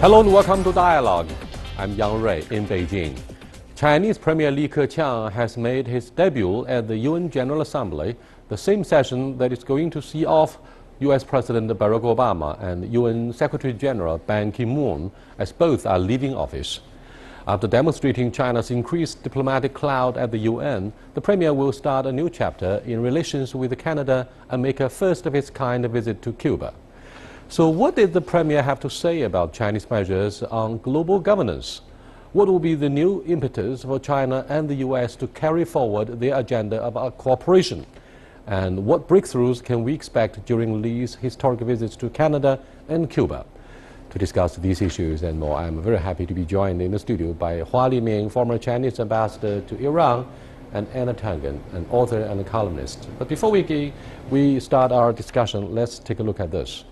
Hello and welcome to Dialogue. I'm Yang Rui in Beijing. Chinese Premier Li Keqiang has made his debut at the UN General Assembly, the same session that is going to see off US President Barack Obama and UN Secretary General Ban Ki-moon, as both are leaving office. After demonstrating China's increased diplomatic clout at the UN, the Premier will start a new chapter in relations with Canada and make a first-of-its-kind visit to Cuba. So what did the Premier have to say about Chinese measures on global governance? What will be the new impetus for China and the US to carry forward their agenda of cooperation? And what breakthroughs can we expect during Li's historic visits to Canada and Cuba? To discuss these issues and more, I'm very happy to be joined in the studio by Hua Liming, former Chinese ambassador to Iran, and Anna Tangen, an author and a columnist. But before we start our discussion, let's take a look at this.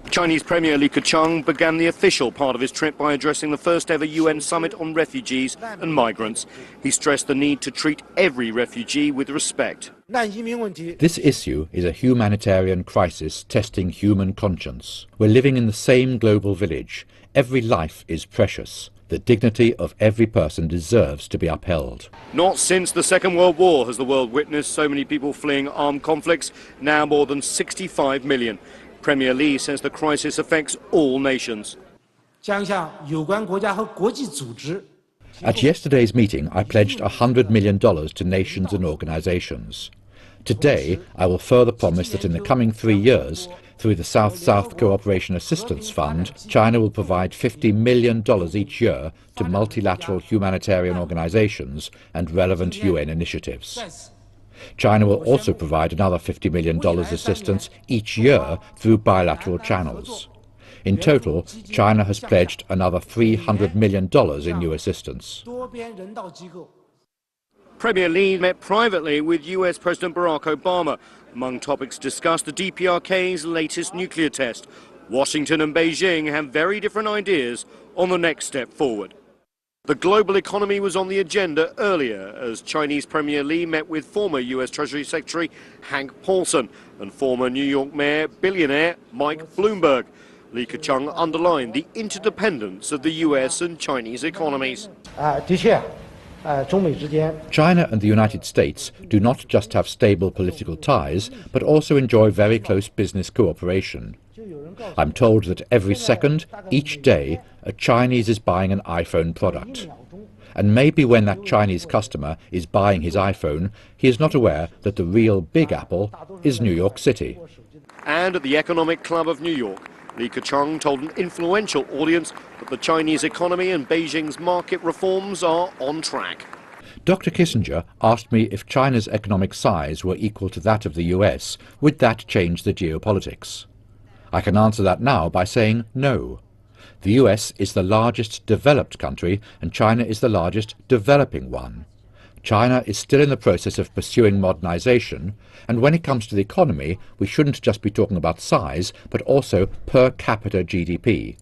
Chinese Premier Li Keqiang began the official part of his trip by addressing the first ever UN summit on refugees and migrants. He stressed the need to treat every refugee with respect. This issue is a humanitarian crisis testing human conscience. We're living in the same global village. Every life is precious. The dignity of every person deserves to be upheld. Not since the Second World War has the world witnessed so many people fleeing armed conflicts, now more than 65 million. Premier Li says the crisis affects all nations. At yesterday's meeting, I pledged $100 million to nations and organizations. Today, I will further promise that in the coming 3 years, through the South-South Cooperation Assistance Fund, China will provide $50 million each year to multilateral humanitarian organizations and relevant UN initiatives. China will also provide another $50 million assistance each year through bilateral channels. In total, China has pledged another $300 million in new assistance. Premier Li met privately with US President Barack Obama. Among topics discussed, the DPRK's latest nuclear test. Washington and Beijing have very different ideas on the next step forward. The global economy was on the agenda earlier as Chinese Premier Li met with former US Treasury Secretary Hank Paulson and former New York Mayor billionaire Mike Bloomberg. Li Keqiang underlined the interdependence of the US and Chinese economies. China and the United States do not just have stable political ties, but also enjoy very close business cooperation. I'm told that every second, each day, a Chinese is buying an iPhone product. And maybe when that Chinese customer is buying his iPhone, he is not aware that the real Big Apple is New York City. And at the Economic Club of New York, Li Keqiang told an influential audience that the Chinese economy and Beijing's market reforms are on track. Dr. Kissinger asked me if China's economic size were equal to that of the US, would that change the geopolitics? I can answer that now by saying no. The US is the largest developed country and China is the largest developing one. China is still in the process of pursuing modernization, and when it comes to the economy, we shouldn't just be talking about size, but also per capita GDP.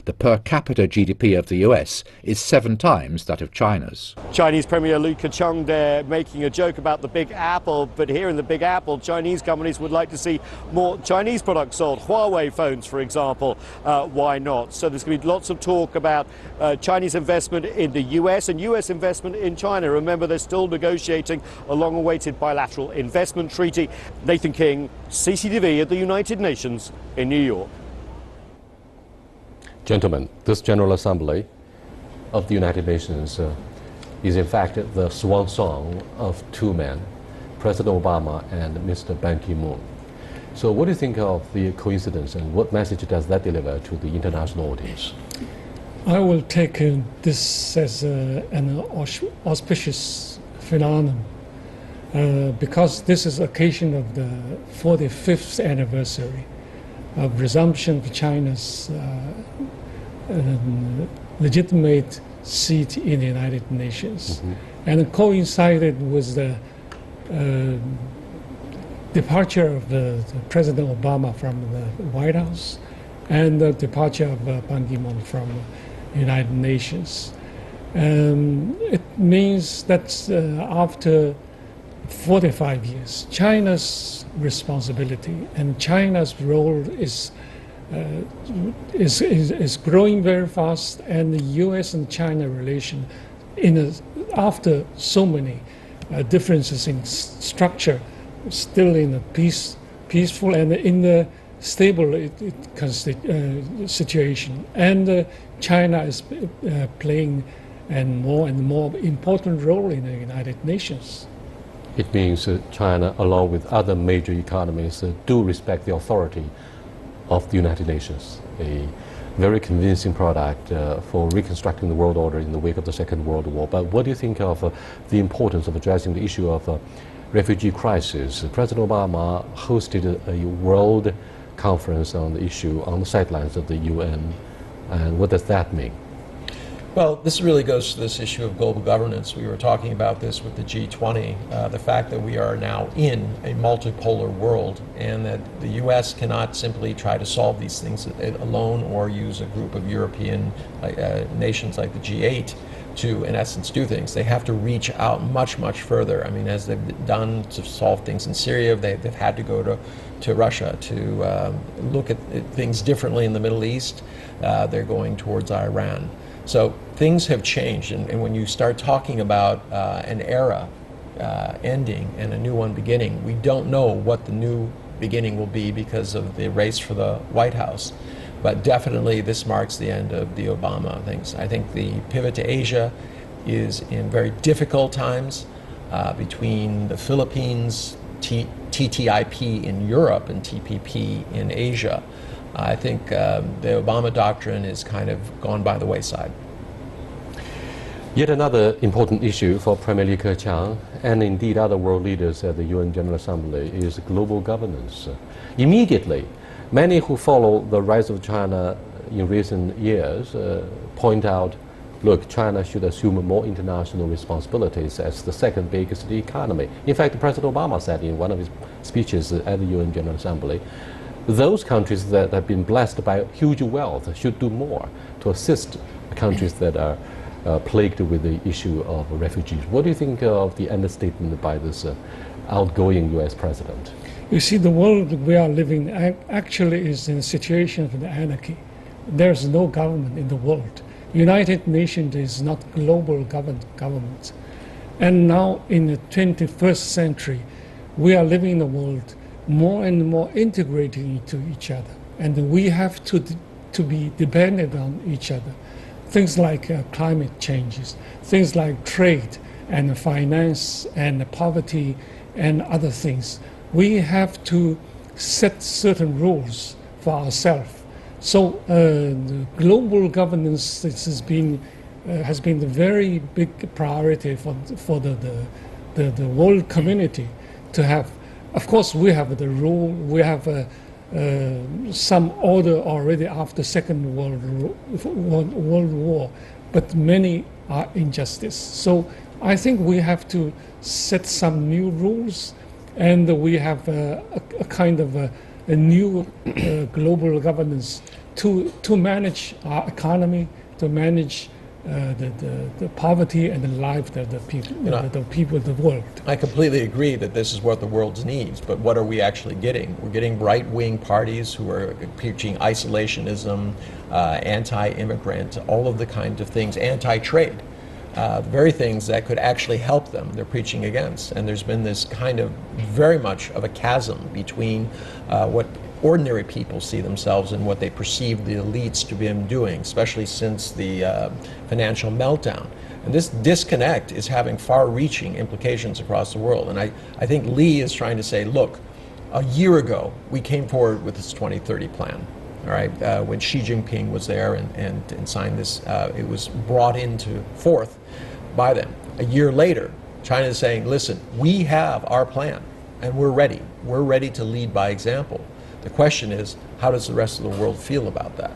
The per capita GDP of the US is 7 times that of China's. Chinese Premier Li Keqiang there making a joke about the Big Apple, but here in the Big Apple, Chinese companies would like to see more Chinese products sold. Huawei phones, for example, why not? So there's going to be lots of talk about Chinese investment in the US and US investment in China. Remember, they're still negotiating a long-awaited bilateral investment treaty. Nathan King, CCTV at the United Nations in New York. Gentlemen, this General Assembly of the United Nations is in fact the swan song of 2 men, President Obama and Mr. Ban Ki-moon. So what do you think of the coincidence and what message does that deliver to the international audience? I will take this as an auspicious phenomenon because this is occasion of the 45th anniversary of resumption of China's legitimate seat in the United Nations. And it coincided with the departure of the President Obama from the White House and the departure of Ban Ki-moon from the United Nations. It means that after 45 years, China's responsibility and China's role is is growing very fast, and the U.S. and China relation, after so many differences in structure, still in a peaceful and in the stable situation. And China is playing and more important role in the United Nations. It means China, along with other major economies, do respect the authority of the United Nations, a very convincing product for reconstructing the world order in the wake of the Second World War. But what do you think of the importance of addressing the issue of refugee crisis? President Obama hosted a world conference on the issue on the sidelines of the UN, and what does that mean? Well, this really goes to this issue of global governance. We were talking about this with the G20, the fact that we are now in a multipolar world and that the U.S. cannot simply try to solve these things alone or use a group of European nations like the G8 to, in essence, do things. They have to reach out much, much further. I mean, as they've done to solve things in Syria, they've had to go to Russia to look at things differently in the Middle East. They're going towards Iran. So things have changed, and when you start talking about an era ending and a new one beginning, we don't know what the new beginning will be because of the race for the White House. But definitely this marks the end of the Obama things. I think the pivot to Asia is in very difficult times between the Philippines, TTIP in Europe, and TPP in Asia. I think the Obama doctrine is kind of gone by the wayside. Yet another important issue for Premier Li Keqiang and indeed other world leaders at the UN General Assembly is global governance. Immediately, many who follow the rise of China in recent years point out, look, China should assume more international responsibilities as the second biggest economy. In fact, President Obama said in one of his speeches at the UN General Assembly, those countries that have been blessed by huge wealth should do more to assist countries that are plagued with the issue of refugees. What do you think of the understatement by this outgoing U.S. president? You see, the world we are living actually is in a situation of anarchy. There's no government in the world. United Nations is not global government. And now in the 21st century, we are living in a world more and more integrating into each other. And we have to be dependent on each other. Things like climate changes, things like trade and finance and poverty and other things. We have to set certain rules for ourselves. So the global governance has been the very big priority for the world community to have. Of course, we have the rule. We have some order already after Second World War, but many are injustice. So I think we have to set some new rules, and we have a kind of a new global governance to manage our economy, to manage the poverty and the life of the people, the people of the world. I completely agree that this is what the world needs, but what are we actually getting? We're getting right-wing parties who are preaching isolationism, anti-immigrant, all of the kinds of things, anti-trade. The very things that could actually help them, they're preaching against. And there's been this kind of very much of a chasm between what ordinary people see themselves and what they perceive the elites to be doing, especially since the financial meltdown. And this disconnect is having far-reaching implications across the world. And I think Li is trying to say, look, a year ago, we came forward with this 2030 plan. All right, when Xi Jinping was there and signed this, it was brought into forth by them. A year later, China is saying, listen, we have our plan and we're ready. We're ready to lead by example. The question is, how does the rest of the world feel about that?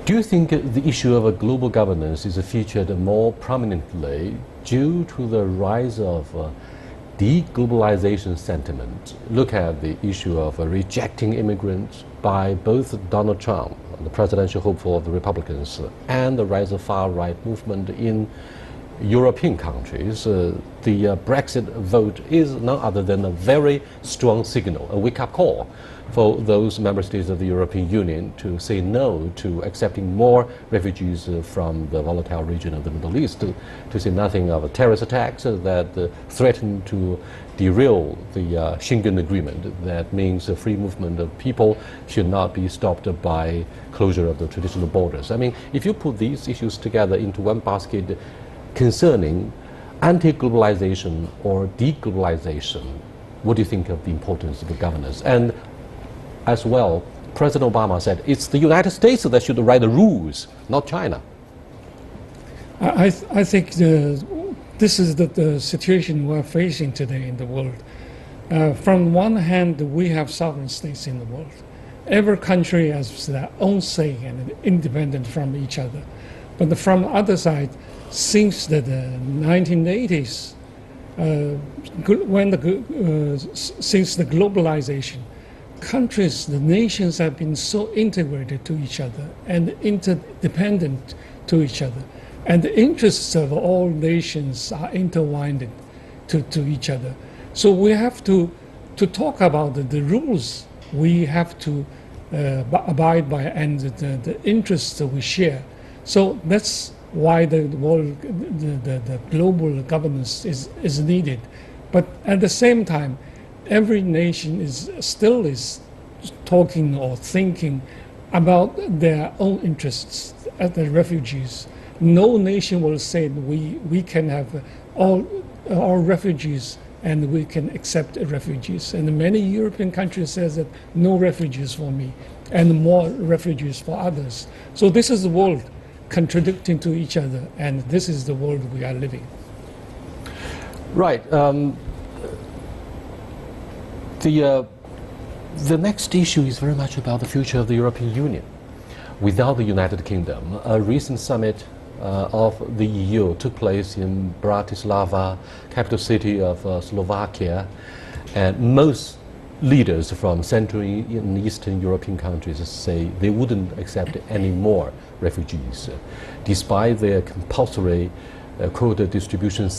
Do you think the issue of a global governance is featured more prominently due to the rise of deglobalization sentiment? Look at the issue of rejecting immigrants by both Donald Trump, the presidential hopeful of the Republicans, and the rise of far-right movement in European countries, the Brexit vote is none other than a very strong signal, a wake-up call for those member states of the European Union to say no to accepting more refugees from the volatile region of the Middle East, to say nothing of terrorist attacks that threaten to derail the Schengen Agreement. That means the free movement of people should not be stopped by closure of the traditional borders. I mean, if you put these issues together into one basket concerning anti-globalization or deglobalization, what do you think of the importance of the governance? And as well, President Obama said it's the United States that should write the rules, not China. I think this is the situation we're facing today in the world. From one hand, we have sovereign states in the world. Every country has their own say and independent from each other. But from the other side, since the 1980s, since the globalization, countries, the nations have been so integrated to each other and interdependent to each other. And the interests of all nations are intertwined to each other. So we have to talk about the rules we have to abide by and the interests that we share. So that's why the global governance is needed. But at the same time, every nation is still talking or thinking about their own interests as the refugees. No nation will say we can have all refugees and we can accept refugees. And many European countries says that no refugees for me and more refugees for others. So this is the world contradicting to each other, and this is the world we are living. Right. The next issue is very much about the future of the European Union. Without the United Kingdom, a recent summit of the EU took place in Bratislava, capital city of Slovakia, and most leaders from Central and Eastern European countries say they wouldn't accept any more refugees, despite their compulsory quota distribution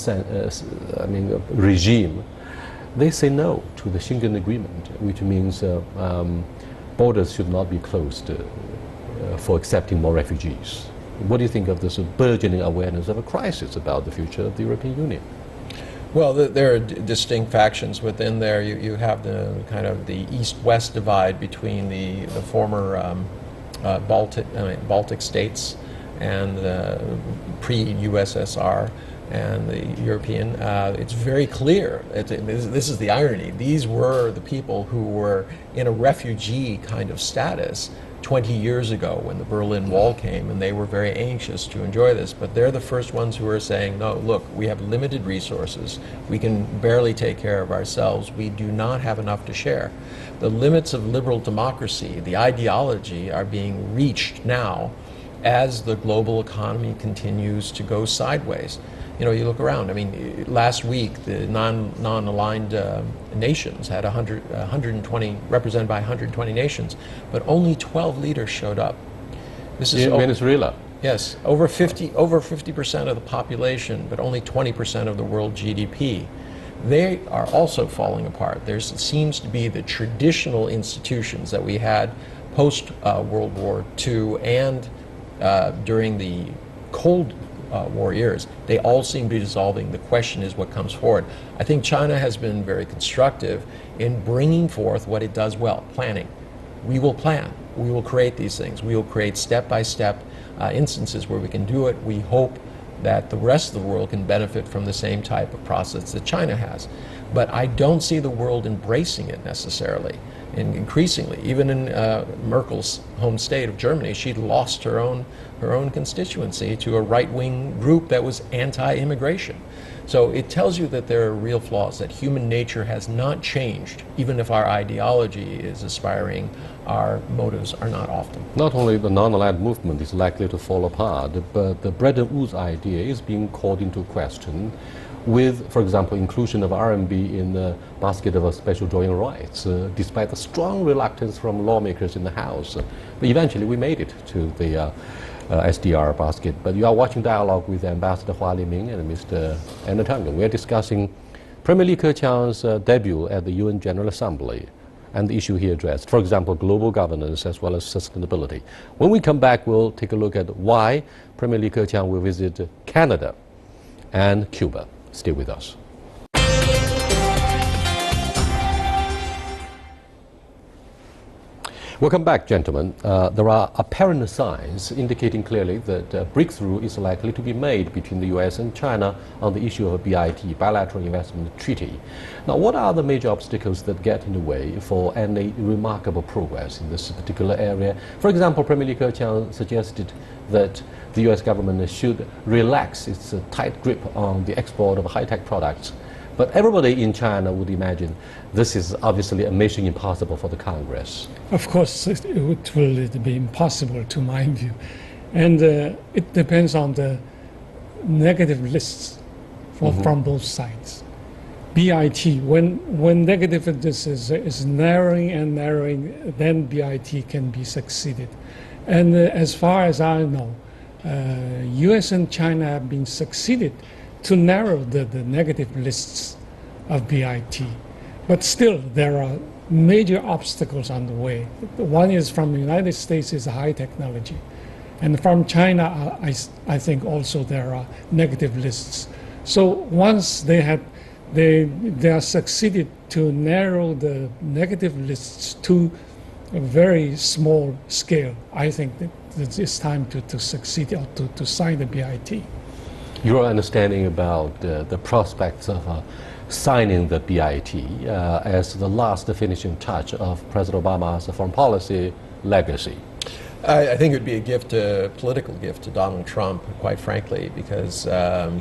regime. They say no to the Schengen Agreement, which means borders should not be closed for accepting more refugees. What do you think of this burgeoning awareness of a crisis about the future of the European Union? Well, there are distinct factions within there. You have the kind of the east-west divide between the former Baltic states and the pre-USSR and the European. It's very clear. This is the irony. These were the people who were in a refugee kind of status 20 years ago when the Berlin Wall came, and they were very anxious to enjoy this. But they're the first ones who are saying, no, look, we have limited resources. We can barely take care of ourselves. We do not have enough to share. The limits of liberal democracy, the ideology, are being reached now as the global economy continues to go sideways. You know, you look around. I mean, last week the non-aligned nations had 120, represented by 120 nations, but only 12 leaders showed up. This is Venezuela. Yes, over 50% of the population, but only 20% of the world GDP. They are also falling apart. There seems to be the traditional institutions that we had post World War II and during the Cold War years. They all seem to be dissolving. The question is what comes forward. I think China has been very constructive in bringing forth what it does well, planning. We will plan. We will create these things. We will create step-by-step instances where we can do it. We hope that the rest of the world can benefit from the same type of process that China has. But I don't see the world embracing it necessarily. And increasingly, even in Merkel's home state of Germany, she'd lost her own constituency to a right-wing group that was anti-immigration. So it tells you that there are real flaws, that human nature has not changed. Even if our ideology is aspiring, our motives are not often. Not only the non-aligned movement is likely to fall apart, but the Bretton Woods idea is being called into question with, for example, inclusion of RMB in the basket of special drawing rights, despite the strong reluctance from lawmakers in the House. But eventually we made it to the SDR basket. But you are watching Dialogue with Ambassador Hua Liming and Mr. Anna Tangen. We are discussing Premier Li Keqiang's debut at the UN General Assembly and the issue he addressed. For example, global governance as well as sustainability. When we come back, we'll take a look at why Premier Li Keqiang will visit Canada and Cuba. Stay with us. Welcome back, gentlemen. There are apparent signs indicating clearly that a breakthrough is likely to be made between the US and China on the issue of a BIT, Bilateral Investment Treaty. Now, what are the major obstacles that get in the way for any remarkable progress in this particular area? For example, Premier Li Keqiang suggested that the US government should relax its tight grip on the export of high-tech products. But everybody in China would imagine this is obviously a mission impossible for the Congress. Of course, it will be impossible to my view. And it depends on the negative lists from both sides. BIT, when negative list is narrowing and narrowing, then BIT can be succeeded. And as far as I know, US and China have been succeeded to narrow the negative lists of BIT. But still, there are major obstacles on the way. One is from the United States is high technology. And from China, I think also there are negative lists. So once they are succeeded to narrow the negative lists to a very small scale, I think that it's time to succeed or to sign the BIT. Your understanding about the prospects of signing the BIT as the last finishing touch of President Obama's foreign policy legacy? I think it would be a political gift to Donald Trump, quite frankly, because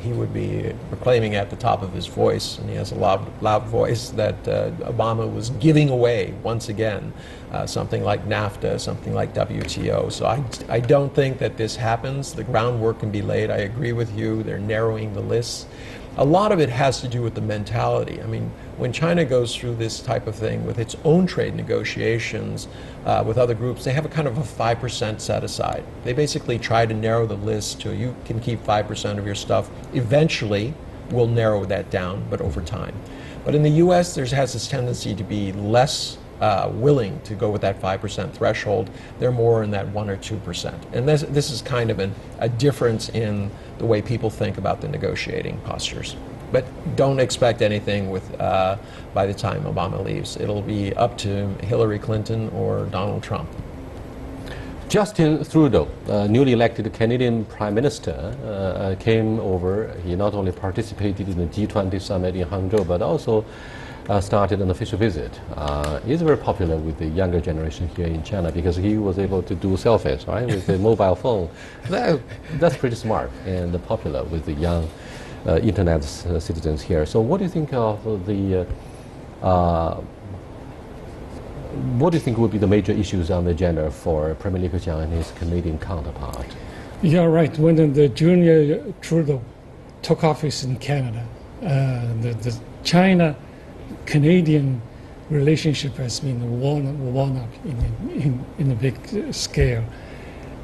he would be proclaiming at the top of his voice, and he has a loud voice, that Obama was giving away, once again, something like NAFTA, something like WTO. So I don't think that this happens. The groundwork can be laid. I agree with you. They're narrowing the lists. A lot of it has to do with the mentality. I mean, when China goes through this type of thing with its own trade negotiations with other groups, they have a kind of a 5% set aside. They basically try to narrow the list to you can keep 5% of your stuff. Eventually, we'll narrow that down, but over time. But in the US, there has this tendency to be less willing to go with that 5% threshold. They're more in that 1 or 2%. And this is kind of a difference in the way people think about the negotiating postures. But don't expect anything by the time Obama leaves. It'll be up to Hillary Clinton or Donald Trump. Justin Trudeau, newly elected Canadian Prime Minister, came over. He not only participated in the G20 summit in Hangzhou, but also started an official visit. He's very popular with the younger generation here in China because he was able to do selfies, right, with the mobile phone. That's pretty smart and popular with the young internet citizens here. So what do you think of what do you think would be the major issues on the agenda for Premier Li Keqiang and his Canadian counterpart? Yeah, right. When the junior Trudeau took office in Canada, the China-Canadian relationship has been worn up in a big scale.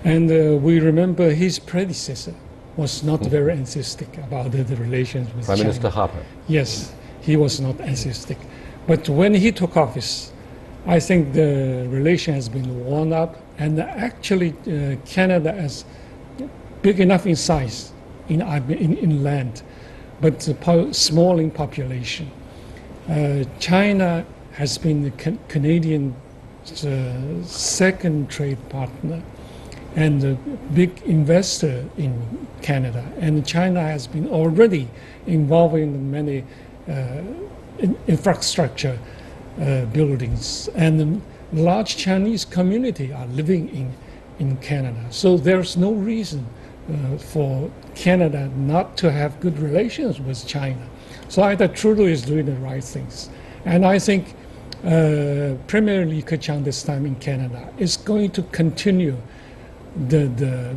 And we remember his predecessor was not very enthusiastic about the relations with Prime China. Minister Harper. Yes, he was not enthusiastic. But when he took office, I think the relation has been worn up, and actually Canada is big enough in size, in land, but small in population. China has been the Canadian second trade partner and a big investor in Canada. And China has been already involved in many infrastructure buildings. And the large Chinese community are living in Canada. So there's no reason for Canada not to have good relations with China. So I think Trudeau is doing the right things. And I think Premier Li Keqiang this time in Canada is going to continue the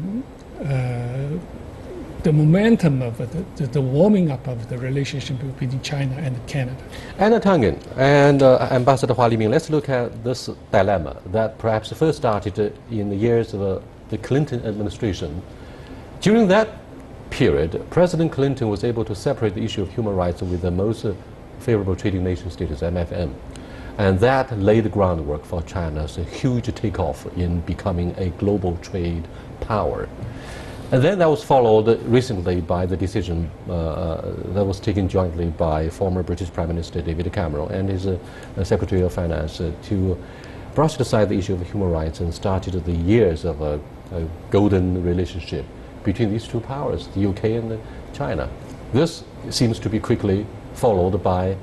momentum of the warming up of the relationship between China and Canada. Anna Tangen and Ambassador Hua Liming, let's look at this dilemma that perhaps first started in the years of the Clinton administration. During that period, President Clinton was able to separate the issue of human rights with the most favorable trading nation status, MFN. And that laid the groundwork for China's huge takeoff in becoming a global trade power. And then that was followed recently by the decision that was taken jointly by former British Prime Minister David Cameron and his Secretary of Finance to brush aside the issue of human rights and started the years of a golden relationship between these two powers, the UK and China. This seems to be quickly followed by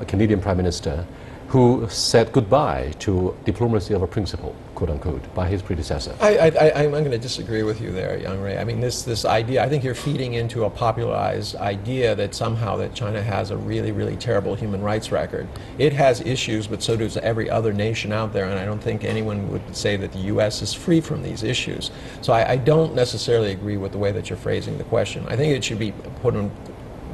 Canadian Prime Minister who said goodbye to diplomacy of a principle, quote unquote, by his predecessor. I'm going to disagree with you there, Yang Rui. I mean, this idea, I think you're feeding into a popularized idea that somehow that China has a really, really terrible human rights record. It has issues, but so does every other nation out there, and I don't think anyone would say that the U.S. is free from these issues. So I don't necessarily agree with the way that you're phrasing the question. I think it should be put on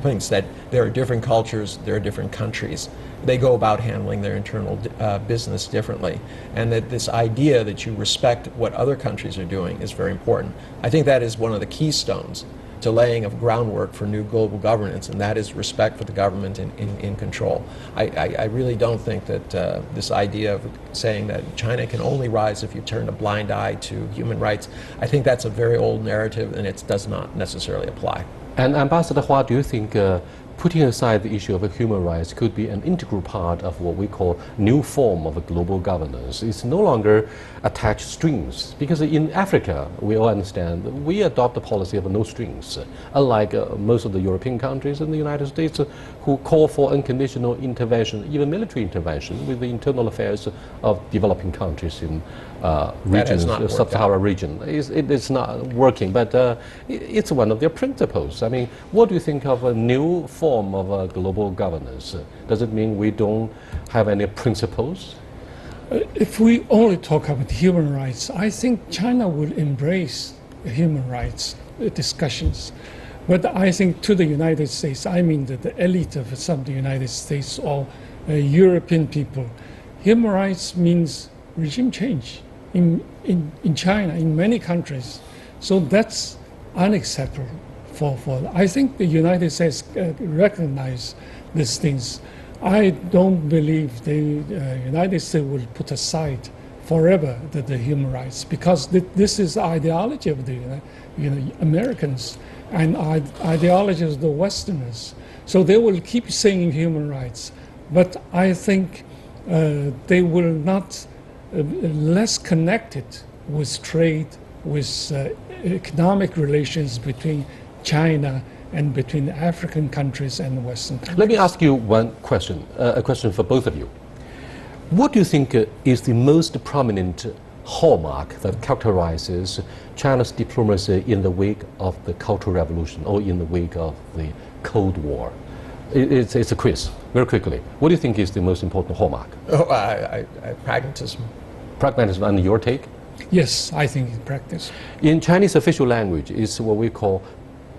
things that there are different cultures, there are different countries. They go about handling their internal business differently. And that this idea that you respect what other countries are doing is very important. I think that is one of the keystones to laying of groundwork for new global governance, and that is respect for the government in control. I really don't think that this idea of saying that China can only rise if you turn a blind eye to human rights, I think that's a very old narrative and it does not necessarily apply. And Ambassador Hua, do you think putting aside the issue of human rights could be an integral part of what we call new form of global governance? It's no longer attached strings, because in Africa, we all understand, we adopt the policy of no strings, unlike most of the European countries and the United States who call for unconditional intervention, even military intervention, with the internal affairs of developing countries in regions, sub-Saharan region. It's not working, but it's one of their principles. I mean, what do you think of a new form of global governance? Does it mean we don't have any principles? If we only talk about human rights, I think China will embrace human rights discussions. But I think to the United States, I mean the elite of some of the United States or European people, human rights means regime change in China, in many countries. So that's unacceptable. I think the United States recognize these things. I don't believe the United States will put aside forever the human rights, because this is ideology of the Americans and ideology of the Westerners. So they will keep saying human rights, but I think they will not less connected with trade, with economic relations between China and between African countries and Western countries. Let me ask you one question, a question for both of you. What do you think is the most prominent hallmark that characterizes China's diplomacy in the wake of the Cultural Revolution or in the wake of the Cold War? It's a quiz, very quickly. What do you think is the most important hallmark? Pragmatism. Pragmatism, and your take? Yes, I think practice. In Chinese official language, is what we call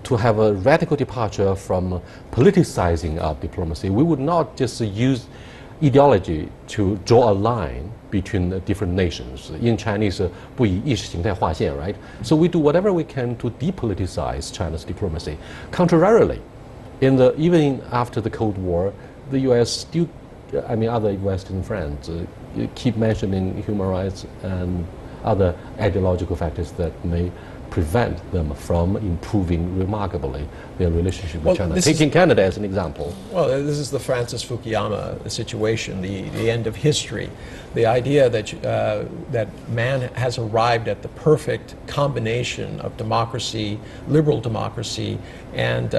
to have a radical departure from politicizing our diplomacy. We would not just use ideology to draw a line between different nations. In Chinese, 不以意识形态划线, right? So we do whatever we can to depoliticize China's diplomacy. Contrarily, even after the Cold War, the U.S. still, other Western friends keep mentioning human rights and other ideological factors that may prevent them from improving remarkably their relationship with China. Taking Canada as an example. Well, this is the Francis Fukuyama situation, the end of history. The idea that, that man has arrived at the perfect combination of democracy, liberal democracy, and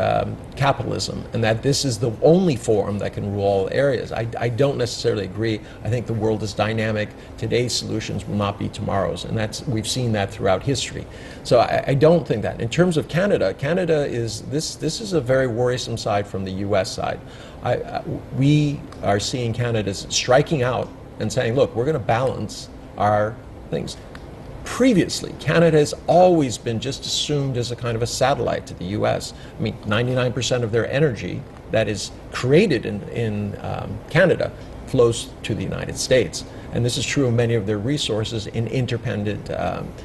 capitalism, and that this is the only form that can rule all areas. I don't necessarily agree. I think the world is dynamic. Today's solutions will not be tomorrow's, and we've seen that throughout history. So I don't think that. In terms of Canada, Canada is, this is a very worrisome side from the U.S. side. We are seeing Canada striking out and saying, look, we're going to balance our things. Previously, Canada has always been just assumed as a kind of a satellite to the U.S. 99% of their energy that is created in Canada flows to the United States. and this is true of many of their resources in interdependent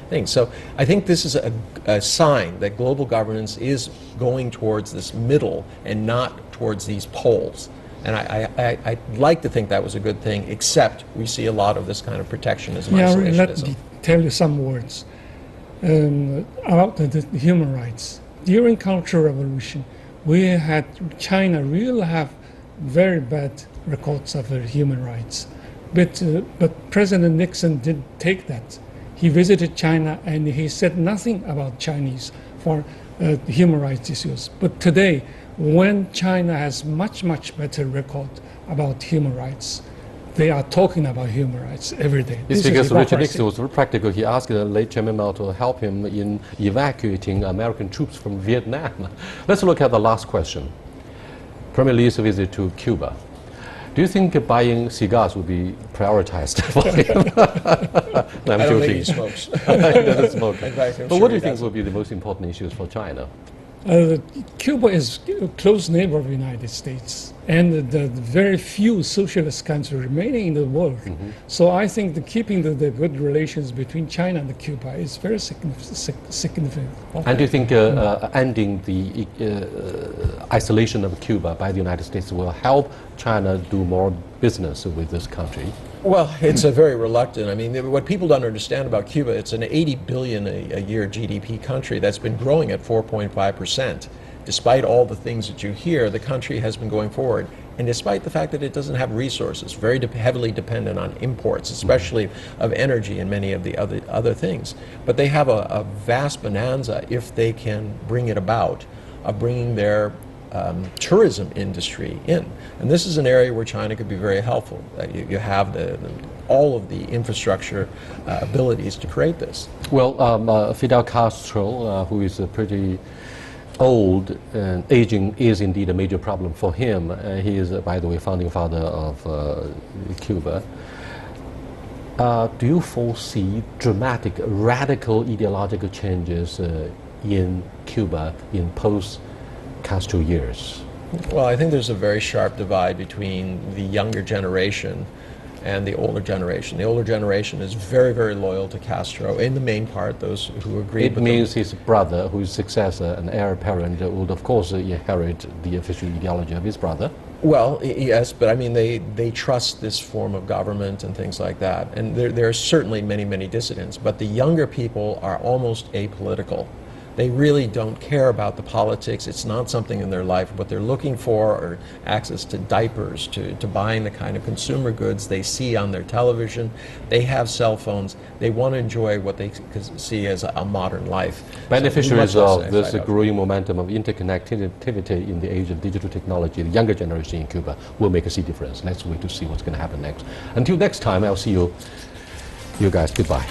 things. So I think this is a sign that global governance is going towards this middle and not towards these poles. And I'd like to think that was a good thing, except we see a lot of this kind of protectionism, isolationism. Let me tell you some words about the human rights. During Cultural Revolution, China really have very bad records of human rights. But President Nixon didn't take that. He visited China and he said nothing about Chinese for human rights issues. But today, when China has much better record about human rights, they are talking about human rights every day. It's because Richard Nixon was very practical. He asked the late Chairman Mao to help him in evacuating American troops from Vietnam. Let's look at the last question. Premier Lee's visit to Cuba. Do you think buying cigars would be prioritized for him? No, I'm I don't joking. think he smokes. He doesn't smoke. In fact, I'm But sure what do he you think doesn't. will be the most important issues for China? Cuba is a close neighbor of the United States and the very few socialist countries remaining in the world. So I think keeping the good relations between China and Cuba is very significant. And do you think ending the isolation of Cuba by the United States will help China do more business with this country? Well, it's a very reluctant. I mean, what people don't understand about Cuba, it's an 80 billion a year GDP country that's been growing at 4.5%. Despite all the things that you hear, the country has been going forward. And despite the fact that it doesn't have resources, very heavily dependent on imports, especially of energy and many of the other things. But they have a vast bonanza if they can bring it about, of bringing their tourism industry in. And this is an area where China could be very helpful. You have all of the infrastructure abilities to create this. Well, Fidel Castro, who is pretty old and aging, is indeed a major problem for him. He is, by the way, founding father of Cuba. Do you foresee dramatic, radical ideological changes in Cuba in post-Castro years? Well, I think there's a very sharp divide between the younger generation and the older generation. The older generation is very loyal to Castro, in the main part, those who agree with him. It means his brother, who is successor and heir apparent, would of course inherit the official ideology of his brother. Well, yes, but I mean, they trust this form of government and things like that. And there are certainly many dissidents, but the younger people are almost apolitical. They really don't care about the politics. It's not something in their life. What they're looking for are access to diapers, to buying the kind of consumer goods they see on their television. They have cell phones. They want to enjoy what they see as a modern life. Beneficiaries So of this growing momentum of interconnectivity in the age of digital technology, the younger generation in Cuba will make a difference. Let's wait to see what's going to happen next. Until next time, I'll see you guys. Goodbye.